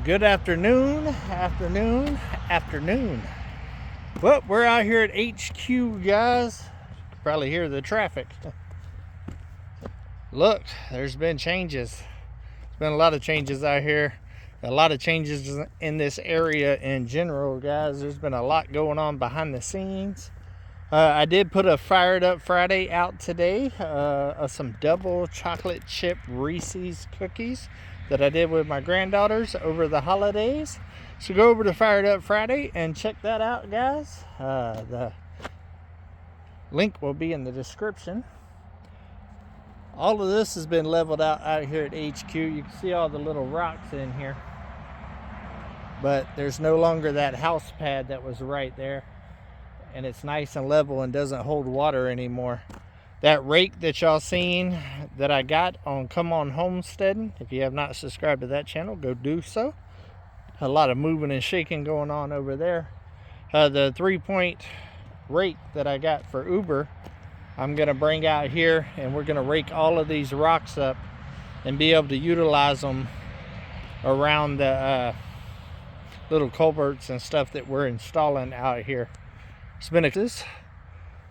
Good afternoon. Well, we're out here at HQ, guys. You can probably hear the traffic. Look, there's been changes. There's been a lot of changes out here. A lot of changes in this area in general, guys. There's been a lot going on behind the scenes. I did put a Fired Up Friday out today of some double chocolate chip Reese's cookies that I did with my granddaughters over the holidays. So go over to Fired Up Friday and check that out, guys. The link will be in the description. All of this has been leveled out here at HQ. You can see all the little rocks in here. But there's no longer that house pad that was right there. And it's nice and level and doesn't hold water anymore. That rake that y'all seen that I got on Come On Homesteading, if you have not subscribed to that channel, go do so. A lot of moving and shaking going on over there. The 3-point rake that I got for Uber, I'm gonna bring out here and we're gonna rake all of these rocks up and be able to utilize them around the little culverts and stuff that we're installing out here. It's been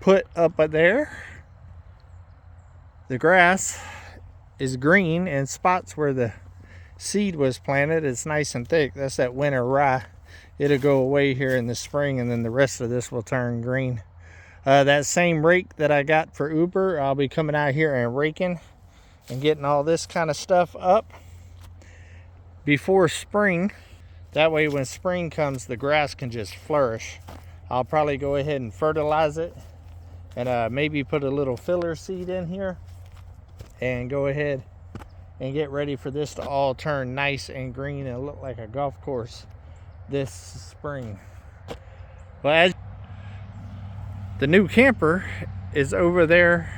put up there. The grass is green in spots where the seed was planted. It's nice and thick. That's that winter rye. It'll go away here in the spring, and then the rest of this will turn green. That same rake that I got for Uber, I'll be coming out here and raking and getting all this kind of stuff up before spring. That way when spring comes, the grass can just flourish. I'll probably go ahead and fertilize it and maybe put a little filler seed in here and go ahead and get ready for this to all turn nice and green and look like a golf course this spring. Well, as the new camper is over there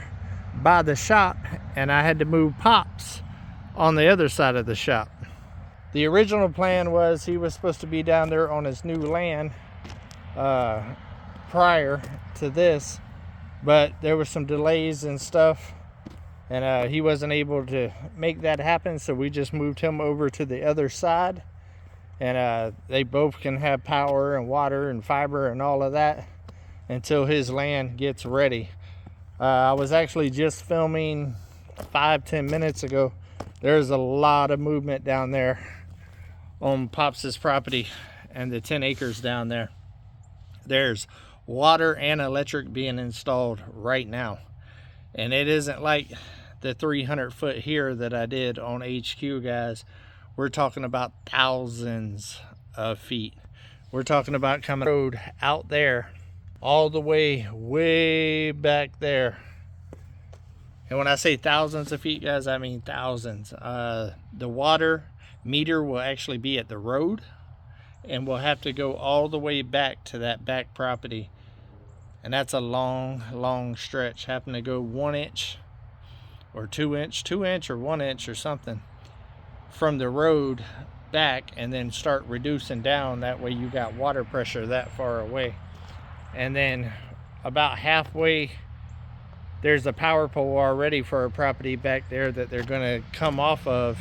by the shop, and I had to move Pops on the other side of the shop. The original plan was he was supposed to be down there on his new land prior to this, but there were some delays and stuff, and he wasn't able to make that happen, so we just moved him over to the other side, and they both can have power and water and fiber and all of that until his land gets ready. I was actually just filming 5-10 minutes ago. There's a lot of movement down there on Pops's property and the 10 acres down there. There's water and electric being installed right now, and it isn't like the 300 foot here that I did on HQ, guys. We're talking about thousands of feet. We're talking about coming road out there all the way back there. And when I say thousands of feet, guys, I mean thousands. The water meter will actually be at the road, and we'll have to go all the way back to that back property, and that's a long stretch. Having to go 1 inch or 2 inch or 1 inch or something from the road back, and then start reducing down. That way you got water pressure that far away. And then about halfway, there's a power pole already for a property back there that they're going to come off of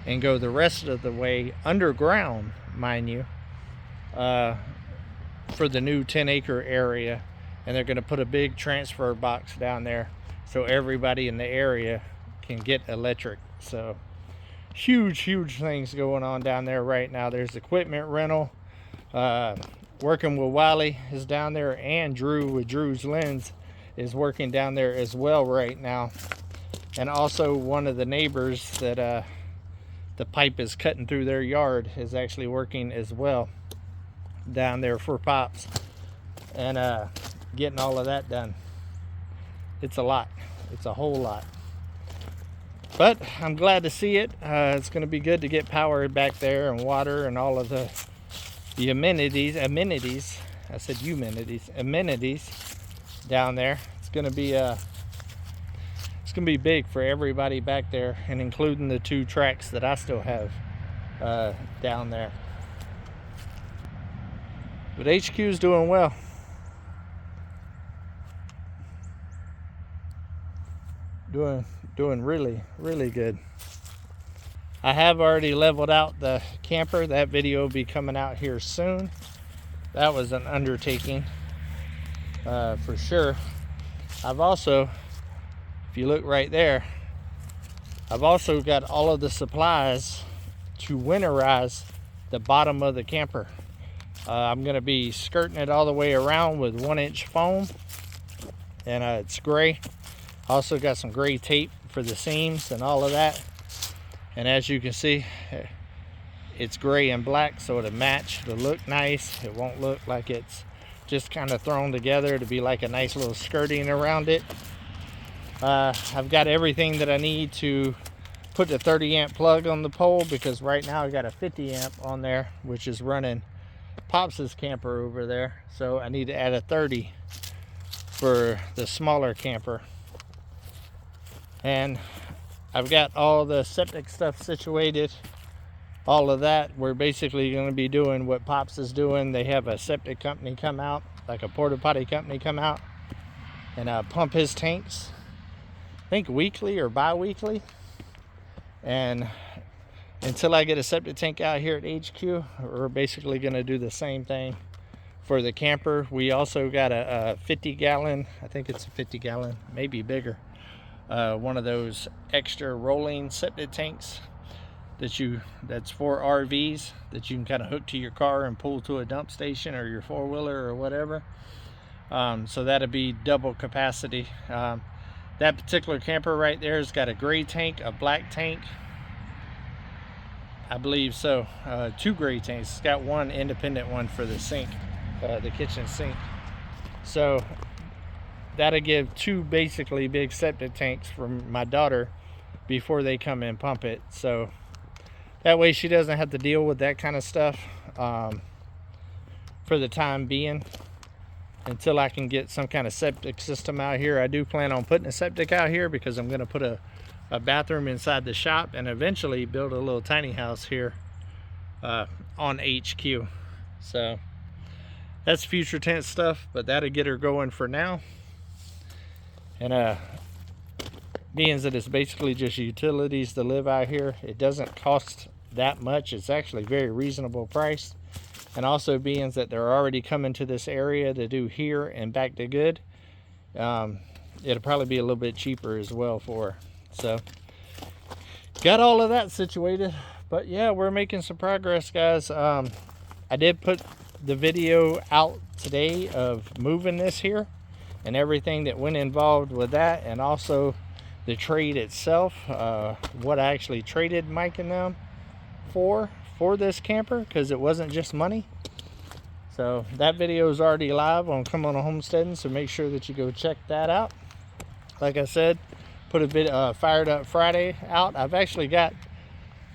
and go the rest of the way underground, mind you, for the new 10-acre area. And they're going to put a big transfer box down there so everybody in the area can get electric. So huge things going on down there right now. There's equipment rental. Working with Wiley is down there, and Drew with Drew's Lens is working down there as well right now. And also one of the neighbors that the pipe is cutting through their yard is actually working as well down there for Pops, and getting all of that done. It's a lot. It's a whole lot. But I'm glad to see it. It's going to be good to get power back there and water and all of the amenities. I said amenities down there. It's going to be big for everybody back there, and including the 2 tracks that I still have down there. But HQ is doing well. Doing really good. I have already leveled out the camper. That video will be coming out here soon. That was an undertaking for sure. I've also, if you look right there, I've also got all of the supplies to winterize the bottom of the camper. I'm going to be skirting it all the way around with 1-inch foam, and it's gray. Also got some gray tape for the seams and all of that. And as you can see, it's gray and black, so it'll match. It'll look nice. It won't look like it's just kind of thrown together to be like a nice little skirting around it. I've got everything that I need to put the 30 amp plug on the pole, because right now I got a 50 amp on there, which is running Pops's camper over there. So I need to add a 30 for the smaller camper. And I've got all the septic stuff situated. All of that, we're basically going to be doing what Pops is doing. They have a septic company come out, like a porta potty company come out and pump his tanks, I think weekly or bi-weekly. And until I get a septic tank out here at HQ, we're basically going to do the same thing for the camper. We also got a 50 gallon, I think it's a 50 gallon, maybe bigger, one of those extra rolling septic tanks that's for RVs, that you can kind of hook to your car and pull to a dump station or your four-wheeler or whatever. So that'll be double capacity. That particular camper right there has got a gray tank, a black tank, I believe so. 2 gray tanks. It's got one independent one for the sink, the kitchen sink. So that'll give 2 basically big septic tanks for my daughter before they come and pump it. So that way she doesn't have to deal with that kind of stuff for the time being, until I can get some kind of septic system out here. I do plan on putting a septic out here, because I'm going to put a bathroom inside the shop and eventually build a little tiny house here on HQ. So that's future tense stuff, but that'll get her going for now. And being that it's basically just utilities to live out here, it doesn't cost that much. It's actually very reasonable price. And also being that they're already coming to this area to do here and back to good, it'll probably be a little bit cheaper as well for her. So got all of that situated. But yeah, we're making some progress, guys. I did put the video out today of moving this here and everything that went involved with that, and also the trade itself, what I actually traded Mike and them for this camper, because it wasn't just money. So that video is already live on Come On Homesteading, so make sure that you go check that out. Like I said, put a bit Fired Up Friday out. I've actually got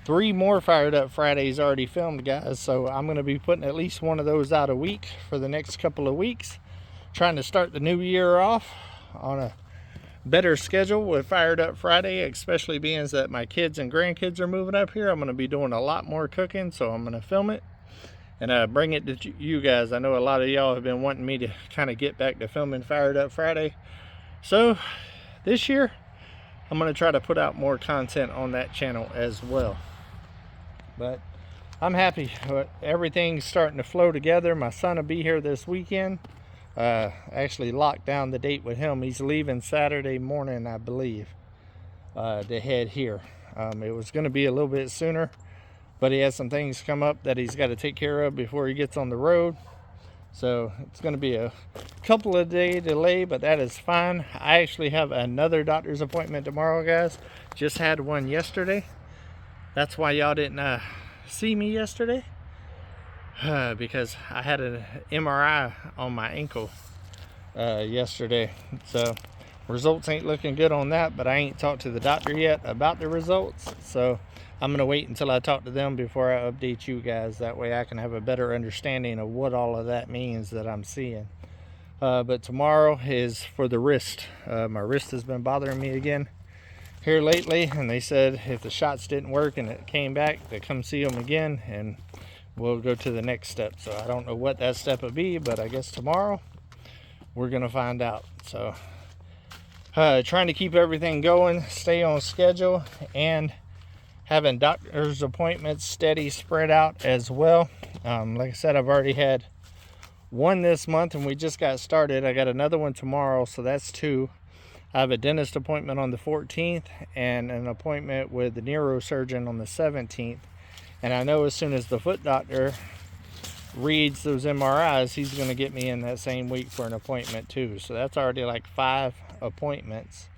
3 more Fired Up Fridays already filmed, guys, so I'm going to be putting at least one of those out a week for the next couple of weeks, trying to start the new year off on a better schedule with Fired Up Friday, especially being that my kids and grandkids are moving up here. I'm going to be doing a lot more cooking, so I'm going to film it and bring it to you guys. I know a lot of y'all have been wanting me to kind of get back to filming Fired Up Friday, so this year I'm going to try to put out more content on that channel as well. But I'm happy. Everything's starting to flow together. My son will be here this weekend. Actually locked down the date with him. He's leaving Saturday morning, I believe, to head here. It was going to be a little bit sooner, but he has some things come up that he's got to take care of before he gets on the road. So it's going to be a couple of day delay, but that is fine. I actually have another doctor's appointment tomorrow, guys. Just had one yesterday. That's why y'all didn't see me yesterday. Because I had an MRI on my ankle yesterday. So results ain't looking good on that, but I ain't talked to the doctor yet about the results. So I'm going to wait until I talk to them before I update you guys. That way I can have a better understanding of what all of that means that I'm seeing. But tomorrow is for the wrist. My wrist has been bothering me again here lately, and they said if the shots didn't work and it came back, to come see them again, and we'll go to the next step. So I don't know what that step would be, but I guess tomorrow we're gonna find out. So trying to keep everything going, stay on schedule, and having doctor's appointments steady spread out as well. Like I said, I've already had one this month and we just got started. I got another one tomorrow, so that's 2. I have a dentist appointment on the 14th and an appointment with the neurosurgeon on the 17th. And I know as soon as the foot doctor reads those MRIs, he's going to get me in that same week for an appointment too. So that's already like 5 appointments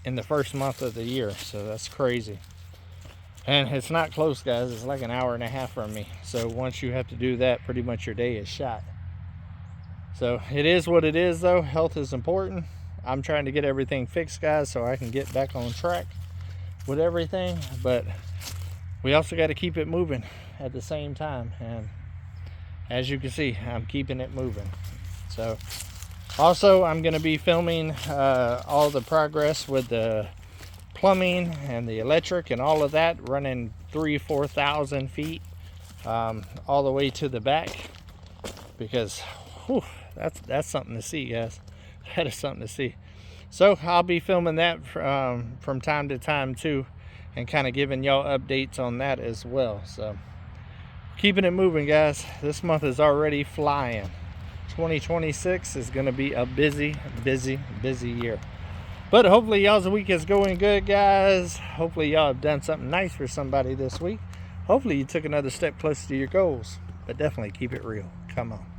in the first month of the year. So that's crazy. And it's not close, guys. It's like an hour and a half from me. So once you have to do that, pretty much your day is shot. So it is what it is, though. Health is important. I'm trying to get everything fixed, guys, so I can get back on track with everything. But we also got to keep it moving at the same time. And as you can see, I'm keeping it moving. So also, I'm going to be filming all the progress with the plumbing and the electric and all of that, running 3,000-4,000 feet all the way to the back, because whew, that's something to see, guys. That is something to see. So I'll be filming that from time to time too, and kind of giving y'all updates on that as well. So keeping it moving, guys. This month is already flying. 2026 is going to be a busy year. But hopefully y'all's week is going good, guys. Hopefully y'all have done something nice for somebody this week. Hopefully you took another step closer to your goals. But definitely keep it real. Come on.